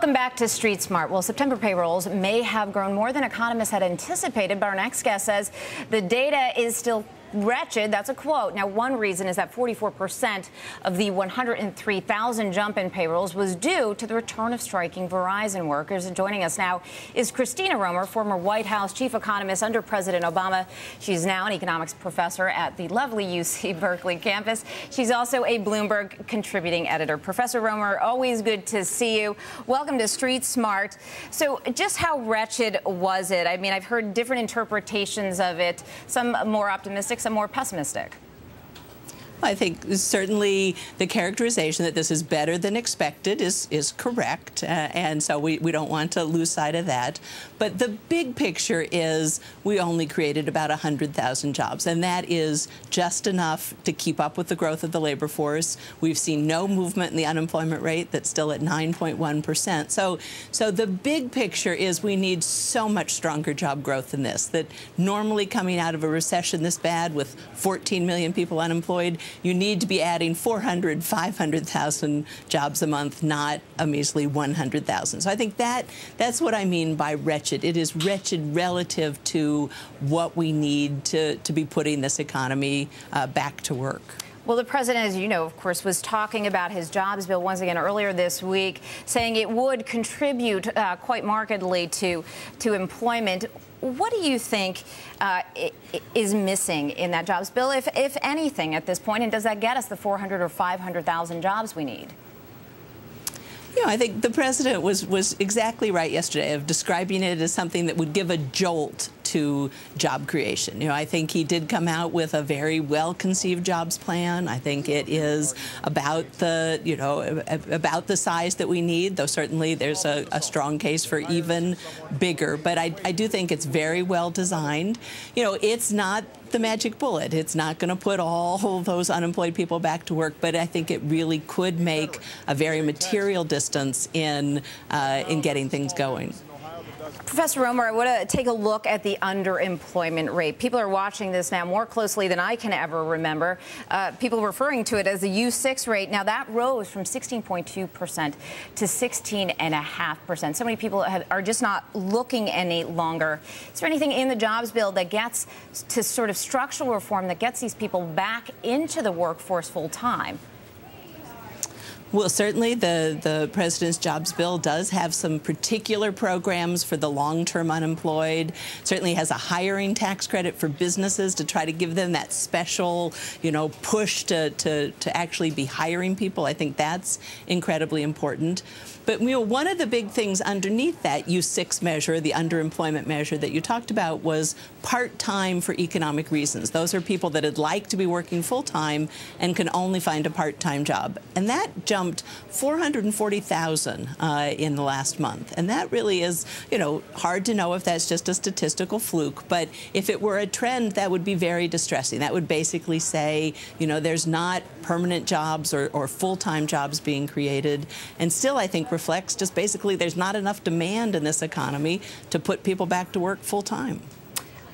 Welcome back to Street Smart. Well, September payrolls may have grown more than economists had anticipated, but our next guest says the data is still wretched. That's a quote. Now, one reason is that 44% of the 103,000 jump in payrolls was due to the return of striking Verizon workers. And joining us now is Christina Romer, former White House chief economist under President Obama. She's now an economics professor at the lovely UC Berkeley campus. She's also a Bloomberg contributing editor. Professor Romer, always good to see you. Welcome to Street Smart. So just how wretched was it? I mean, I've heard different interpretations of it, some more optimistic, some more pessimistic. I think certainly the characterization that this is better than expected is correct, and so we don't want to lose sight of that. But the big picture is we only created about 100,000 jobs, and that is just enough to keep up with the growth of the labor force. We've seen no movement in the unemployment rate. That's still at 9.1%. So the big picture is we need so much stronger job growth than this, that normally coming out of a recession this bad with 14 million people unemployed, you need to be adding 400, 500,000 jobs a month, not a measly 100,000. So I think that's what I mean by wretched. It is wretched relative to what we need to be putting this economy back to work. Well, the president, as you know, of course, was talking about his jobs bill once again earlier this week, saying it would contribute quite markedly to employment. What do you think is missing in that jobs bill, if anything, at this point? And does that get us the 400 or 500,000 jobs we need? You know, I think the president was exactly right yesterday of describing it as something that would give a jolt to job creation. You know, I think he did come out with a very well-conceived jobs plan. I think it is about the, you know, about the size that we need, though certainly there's a strong case for even bigger. But I do think it's very well designed. You know, it's not the magic bullet. It's not going to put all those unemployed people back to work, but I think it really could make a very material distance in getting things going. Professor Romer, I want to take a look at the underemployment rate. People are watching this now more closely than I can ever remember. People referring to it as the U6 rate. Now, that rose from 16.2% to 16.5%. So many people are just not looking any longer. Is there anything in the jobs bill that gets to sort of structural reform that gets these people back into the workforce full time? Well, certainly the president's jobs bill does have some particular programs for the long-term unemployed. Certainly has a hiring tax credit for businesses to try to give them that special, you know, push to actually be hiring people. I think that's incredibly important. But, you know, one of the big things underneath that U6 measure, the underemployment measure that you talked about, was part-time for economic reasons. Those are people that would like to be working full-time and can only find a part-time job. And that jumped 440,000 in the last month. And that really is, you know, hard to know if that's just a statistical fluke. But if it were a trend, that would be very distressing. That would basically say, you know, there's not permanent jobs or full-time jobs being created. And still, I think, reflects just basically there's not enough demand in this economy to put people back to work full-time.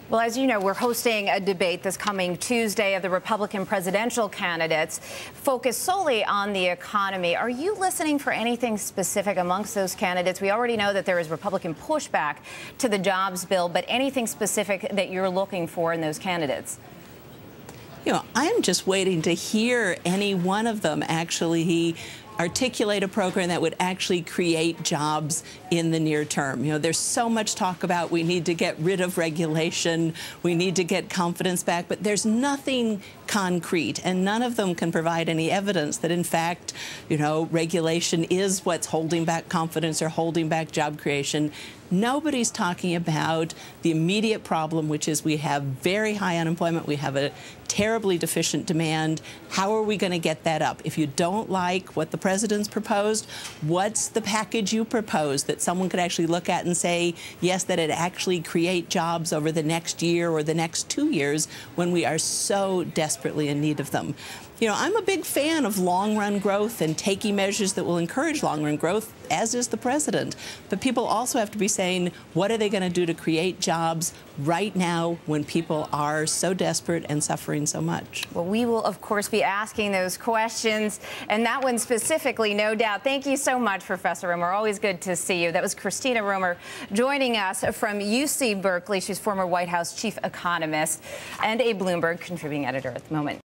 Well, as you know, we're hosting a debate this coming Tuesday of the Republican presidential candidates focused solely on the economy. Are you listening for anything specific amongst those candidates? We already know that there is Republican pushback to the jobs bill, but anything specific that you're looking for in those candidates? You know, I'm just waiting to hear any one of them actually articulate a program that would actually create jobs in the near term. You know, there's so much talk about we need to get rid of regulation, we need to get confidence back, but there's nothing concrete, and none of them can provide any evidence that, in fact, you know, regulation is what's holding back confidence or holding back job creation. Nobody's talking about the immediate problem, which is we have very high unemployment. We have a terribly deficient demand. How are we going to get that up? If you don't like what the president's proposed, what's the package you propose that someone could actually look at and say, yes, that it actually create jobs over the next year or the next 2 years when we are so desperately in need of them? You know, I'm a big fan of long-run growth and taking measures that will encourage long-run growth, as is the president. But people also have to be saying, what are they going to do to create jobs right now when people are so desperate and suffering so much? Well, we will, of course, be asking those questions, and that one specifically, no doubt. Thank you so much, Professor Romer. Always good to see you. That was Christina Romer joining us from UC Berkeley. She's former White House chief economist and a Bloomberg contributing editor at the moment.